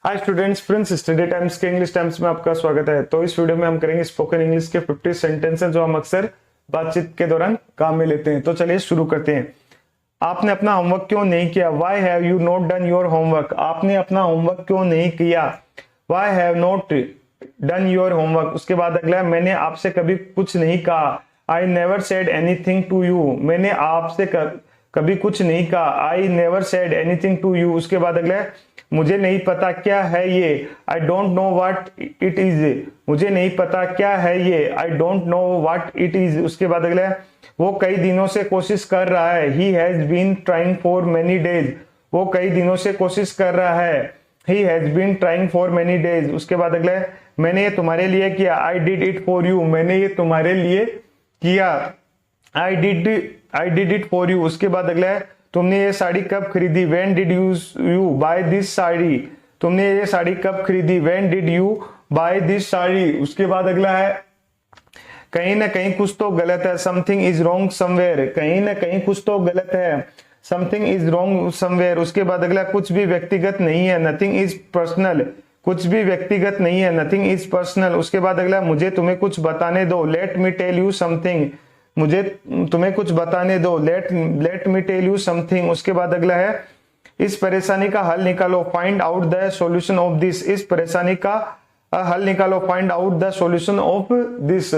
Hi students, Prince study times के English times में आपका स्वागत है। तो इस वीडियो में हम करेंगे स्पोकन इंग्लिश के 50 सेंटेंसेस जो हम अक्सर बातचीत के दौरान काम में लेते हैं। तो चलिए शुरू करते हैं। आपने अपना होमवर्क क्यों नहीं किया? Why have you not done your homework? आपने अपना होमवर्क क्यों नहीं किया? Why have not done your homework? उसके बाद अगला है, मैंने आपसे कभी कुछ नहीं कहा। I never said anything to you. मैंने आपसे कभी कुछ नहीं कहा। I never said anything to you. उसके बाद अगला है, मुझे नहीं पता क्या है ये। I don't know what it is. मुझे नहीं पता क्या है ये। I don't know what it is. उसके बाद अगला है, वो कई दिनों से कोशिश कर रहा है। He has been trying for many days. वो कई दिनों से कोशिश कर रहा है। He has been trying for many days. उसके बाद अगला है, मैंने ये तुम्हारे लिए किया। I did it for you. मैंने ये तुम्हारे लिए किया। I did it for you. उसके बाद अगला है, तुमने ये साड़ी कब खरीदी? When did you buy this sari? तुमने ये साड़ी कब खरीदी? When did you buy this sari? उसके बाद अगला है, कहीं ना कहीं कुछ तो गलत है। Something is wrong somewhere. कहीं ना कहीं कुछ तो गलत है। Something is wrong somewhere. उसके बाद अगला, कुछ भी व्यक्तिगत नहीं है। Nothing is personal. कुछ भी व्यक्तिगत नहीं है। Nothing is personal. उसके बाद अगला, मुझे तुम्हें कुछ बताने दो। Let me tell you something. मुझे तुम्हें कुछ बताने दो। Let me tell you something. उसके बाद अगला है, इस परेशानी का हल निकालो। Find out the solution of this. इस परेशानी का हल निकालो। Find out the solution of this.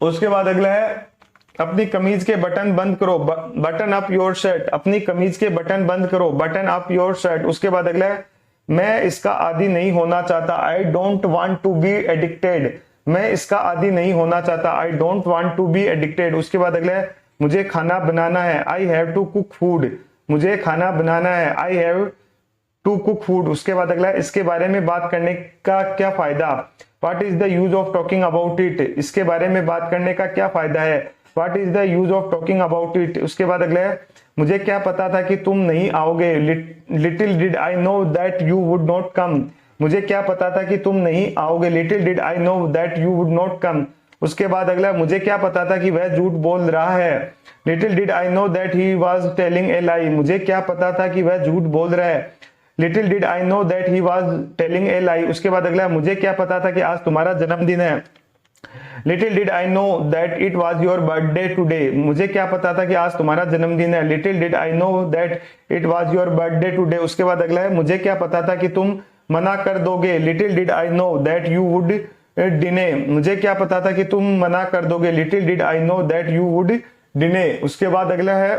उसके बाद अगला है, अपनी कमीज के बटन बंद करो। Button up your shirt. अपनी कमीज के बटन बंद करो। Button up your shirt. उसके बाद अगला है, मैं इसका आदी नहीं होना चाहता। I don't want to be addicted. मैं इसका आदी नहीं होना चाहता। I don't want to be addicted. उसके बाद अगला है, मुझे खाना बनाना है। I have to cook food. मुझे खाना बनाना है। I have to cook food. उसके बाद अगला है, इसके बारे में बात करने का क्या फायदा? What is the use of talking about it. इसके बारे में बात करने का क्या फायदा है? What is the use of talking about it. उसके बाद अगला है, मुझे क्या पता था कि तुम नहीं आओगे। Little did I know that you would not come. मुझे क्या पता था कि तुम नहीं आओगे। Little did I know that you would not come. उसके बाद अगला, मुझे क्या पता था कि वह झूठ बोल रहा है। Little did I know that he was telling a lie. मुझे क्या पता था कि वह झूठ बोल रहा है। Little did I know that he was telling a lie. उसके बाद अगला, मुझे क्या पता था कि आज तुम्हारा जन्मदिन है। Little did I know that it was your birthday today. मुझे क्या पता था कि आज तुम्हारा जन्मदिन है। Little did I know that it was your birthday today. उसके बाद अगला है, मुझे क्या पता था कि तुम मना कर दोगे। Little did I know that you would deny. मुझे क्या पता था कि तुम मना कर दोगे। Little did I know that you would deny. उसके बाद अगला है,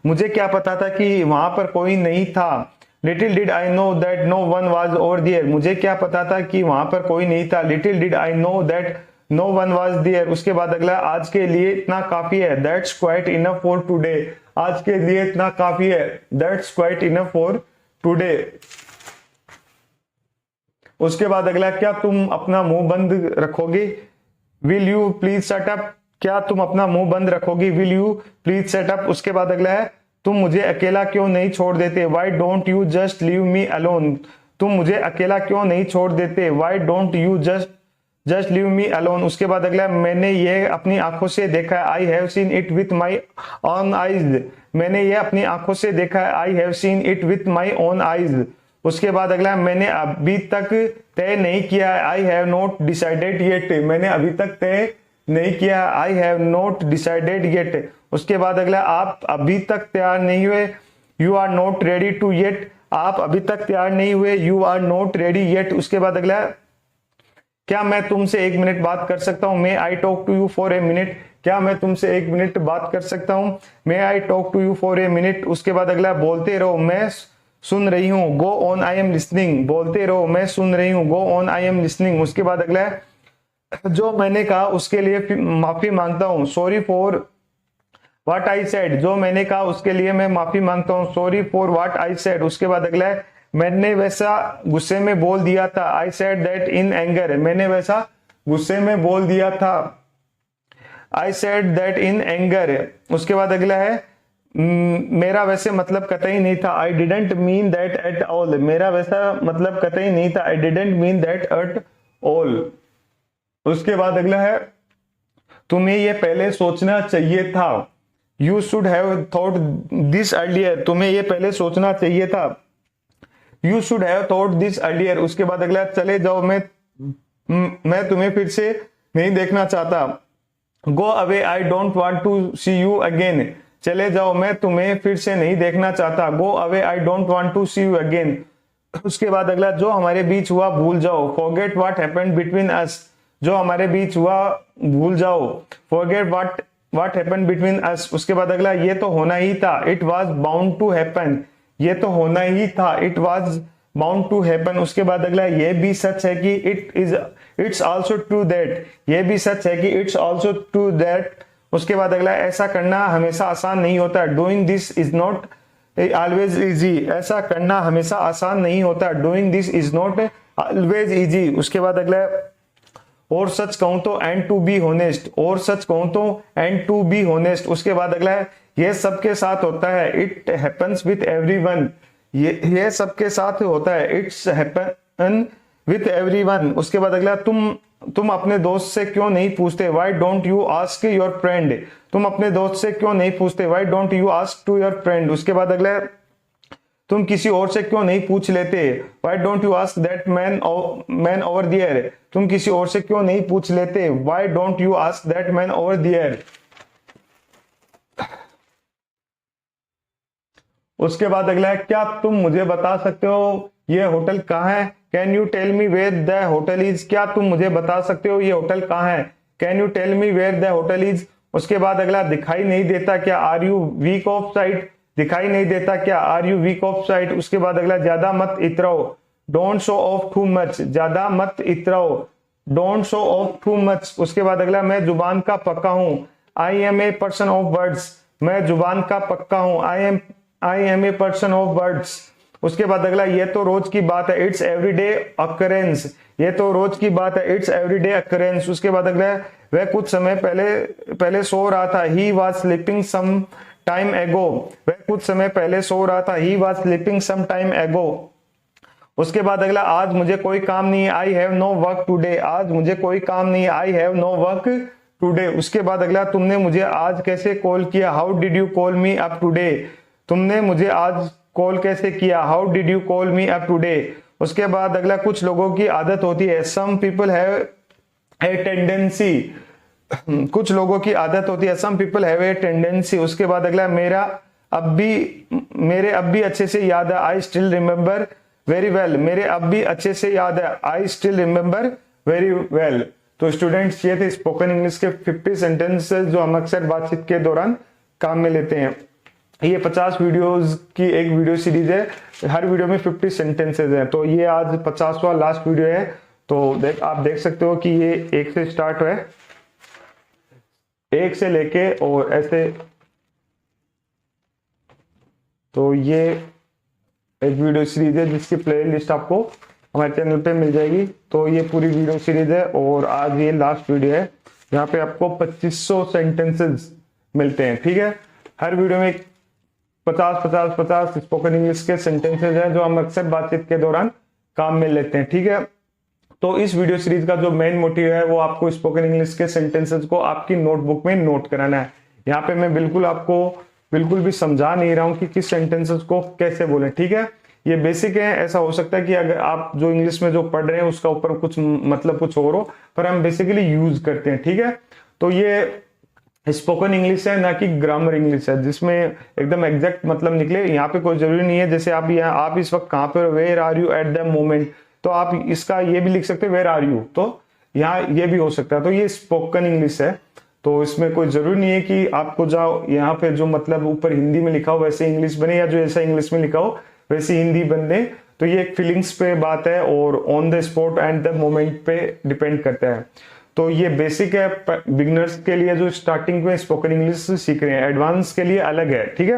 मुझे क्या पता था कि वहां पर कोई नहीं था। Little did I know that no one was over there. मुझे क्या पता था कि वहां पर कोई नहीं था। Little did I know that no one was there. उसके बाद अगला, आज के लिए इतना काफी है। That's quite enough for today. आज के लिए इतना काफी है। That's quite enough for today. उसके बाद अगला, क्या तुम अपना मुंह बंद रखोगे? Will you please shut up. क्या तुम अपना मुंह बंद रखोगी? Will you please shut up. उसके बाद अगला है, तुम मुझे अकेला क्यों नहीं छोड़ देते? Why don't you just leave me alone. तुम मुझे अकेला क्यों नहीं छोड़ देते? Why don't you just leave me alone. उसके बाद अगला, मैंने ये अपनी आंखों से देखा है। I have seen it with my own eyes. मैंने ये अपनी आंखों से देखा है। I have seen it with my own eyes. उसके बाद अगला, मैंने अभी तक तय नहीं किया है। I have not decided yet. मैंने अभी तक तय नहीं किया है। I have not decided yet. उसके बाद अगला, आप अभी तक तैयार नहीं हुए। You are not ready to yet. आप अभी तक तैयार नहीं हुए। You are not ready yet. उसके बाद अगला, क्या मैं तुमसे 1 मिनट बात कर सकता हूं? May I talk to you for a minute. क्या मैं तुमसे 1 मिनट बात कर सकता हूं? May I talk to you for a minute. उसके बाद अगला, बोलते रहो, मैं सुन रही हूं। Go on I am listening. बोलते रहो, मैं सुन रही हूं। Go on I am listening. उसके बाद अगला है, जो मैंने कहा उसके लिए माफी मांगता हूं। Sorry for what I said. जो मैंने कहा उसके लिए मैं माफी मांगता हूं। Sorry for what I said. उसके बाद अगला है, मैंने वैसा गुस्से में बोल दिया था। I said that in anger. मैंने वैसा गुस्से में बोल दिया था। I said that in anger. उसके बाद अगला है, मेरा वैसे मतलब कतई नहीं था। I didn't mean that at all. मेरा वैसा मतलब कतई नहीं था। I didn't mean that at all. उसके बाद अगला है, तुम्हें यह पहले सोचना चाहिए था। You should have thought this earlier. तुम्हें यह पहले सोचना चाहिए था। You should have thought this earlier. उसके बाद अगला चले जाओ, मैं तुम्हें फिर से नहीं देखना चाहता। Go away I don't want to see you again. चले जाओ, मैं तुम्हें फिर से नहीं देखना चाहता। Go away I don't want to see you again. उसके बाद अगला जो हमारे बीच हुआ भूल जाओ। Forget what happened between us. जो हमारे बीच हुआ भूल जाओ। Forget what happened between us. उसके बाद अगला ये तो होना ही था। It was bound to happen. ये तो होना ही था। It was bound to happen. उसके बाद अगला ये भी सच है कि इट्स आल्सो ट्रू दैट। ये भी सच है कि इट्स आल्सो ट्रू दैट। उसके बाद अगला ऐसा करना हमेशा आसान नहीं होता। Doing this is not always easy. ऐसा करना हमेशा आसान नहीं होता। Doing this is not always easy. उसके बाद अगला और सच कहूं तो एंड टू बी होनेस्ट। और सच कहूं तो एंड टू बी होनेस्ट। उसके बाद अगला है ये सबके साथ होता है। It happens with everyone. ये सबके साथ होता है। It's happen with everyone. उसके बाद अगला तुम अपने दोस्त से क्यों नहीं पूछते। Why don't you ask your friend. तुम अपने दोस्त से क्यों नहीं पूछते। Why don't you ask to your friend. उसके बाद अगला तुम किसी और से क्यों नहीं पूछ लेते। Why don't you ask that man over there. तुम किसी और से क्यों नहीं पूछ लेते। Why don't you ask that man over there. उसके बाद अगला है क्या तुम मुझे बता सकते हो ये होटल कहाँ है। Can you tell me where the hotel is. क्या तुम मुझे बता सकते हो ये होटल कहाँ है। Can you tell me where the hotel is. उसके बाद अगला दिखाई नहीं देता क्या। Are you weak of sight. दिखाई नहीं देता क्या। Are you weak of sight. उसके बाद अगला ज्यादा मत इतराओ। Don't show off too much. ज्यादा मत इतराओ। Don't show off too much. उसके बाद अगला मैं जुबान का पक्का हूं। I am a person of words. मैं जुबान का पक्का हूं। I am a person of words. उसके बाद अगला ये तो रोज की बात है। It's everyday occurrence. ये तो रोज की बात है। It's everyday occurrence. उसके बाद अगला वह कुछ समय पहले सो रहा था। He was sleeping some time ago. वह कुछ समय पहले सो रहा था। He was sleeping some time ago. उसके बाद अगला आज मुझे कोई काम नहीं। I have no work today. आज मुझे कोई काम नहीं। I have no work today. उसके बाद अगला तुमने मुझे आज कैसे कॉल किया। How did you call me up today. तुमने मुझे आज कॉल कैसे किया। How did you call me up today. उसके बाद अगला कुछ लोगों की आदत होती है। Some people have a tendency. कुछ लोगों की आदत होती है। Some people have a tendency. उसके बाद अगला मेरे अब भी अच्छे से याद है। I still remember very well. मेरे अब भी अच्छे से याद है। I still remember very well. तो स्टूडेंट्स ये थे स्पोकन इंग्लिश के 50 सेंटेंसेस जो हम अक्सर बातचीत के दौरान काम में लेते हैं। ये 50 वीडियोस की एक वीडियो सीरीज है। हर वीडियो में 50 सेंटेंसेस हैं। तो ये आज 50वां लास्ट वीडियो है। तो आप देख सकते हो कि ये 1 से स्टार्ट है। 1 से लेके और ऐसे। तो ये एक वीडियो सीरीज है जिसकी प्लेलिस्ट आपको हमारे चैनल पे मिल जाएगी। तो ये पूरी वीडियो सीरीज है और आज ये लास्ट वीडियो है जहाँ पे आपको 2500 सेंटेंसेस मिलते हैं। ठीक है, हर वीडियो में 50 स्पोकन इंग्लिश के सेंटेंसेस हैं जो हम अक्सर बातचीत के दौरान काम में लेते हैं। ठीक है, तो इस वीडियो सीरीज का जो मेन मोटिव है वो आपको स्पोकन इंग्लिश के सेंटेंसेस को आपकी नोटबुक में नोट कराना है। यहाँ पे मैं बिल्कुल भी समझा नहीं रहा हूँ कि किस सेंटेंसेस को कैसे बोलें। ठीक है, ये बेसिक है। ऐसा हो सकता है कि अगर आप जो इंग्लिश में जो पढ़ रहे हैं उसका ऊपर कुछ मतलब कुछ और हो, पर हम बेसिकली यूज करते हैं। ठीक है, तो ये स्पोकन इंग्लिश है ना कि ग्रामर इंग्लिश है जिसमें एकदम एग्जैक्ट मतलब निकले। यहाँ पे कोई जरूरी नहीं है जैसे आप इस वक्त कहाँ पे, where are you at the moment, तो आप इसका ये भी लिख सकते हैं वेयर आर यू, तो यहाँ ये भी हो सकता है। तो ये स्पोकन इंग्लिश है, तो इसमें कोई जरूरी नहीं है कि आपको जाओ यहाँ पे जो मतलब ऊपर हिंदी में लिखा हो वैसे इंग्लिश बने या जो ऐसा इंग्लिश में लिखा हो वैसे हिंदी बन दे। तो ये एक फीलिंग्स पे बात है और on the spot and the moment पे डिपेंड करता है। तो ये बेसिक है बिगिनर्स के लिए जो स्टार्टिंग में स्पोकन इंग्लिश सीख रहे हैं। एडवांस के लिए अलग है। ठीक है,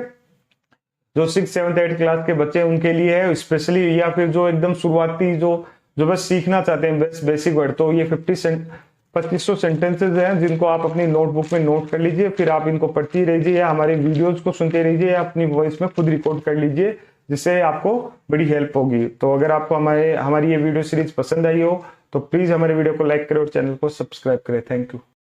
जो 6th 7th 8th क्लास के बच्चे हैं उनके लिए है स्पेशली, या फिर जो एकदम शुरुआती जो बस सीखना चाहते हैं बेसिक वर्ड। तो ये 2500 सेंटेंसेस हैं जिनको आप अपनी नोटबुक में नोट कर लीजिए, फिर आप इनको पढ़ती रहिए या हमारे वीडियोज को सुनते रहिए या अपनी वॉइस में खुद रिकॉर्ड कर लीजिए, जिससे आपको बड़ी हेल्प होगी। तो अगर आपको हमारी ये वीडियो सीरीज पसंद आई हो तो प्लीज हमारे वीडियो को लाइक करें और चैनल को सब्सक्राइब करें। Thank you.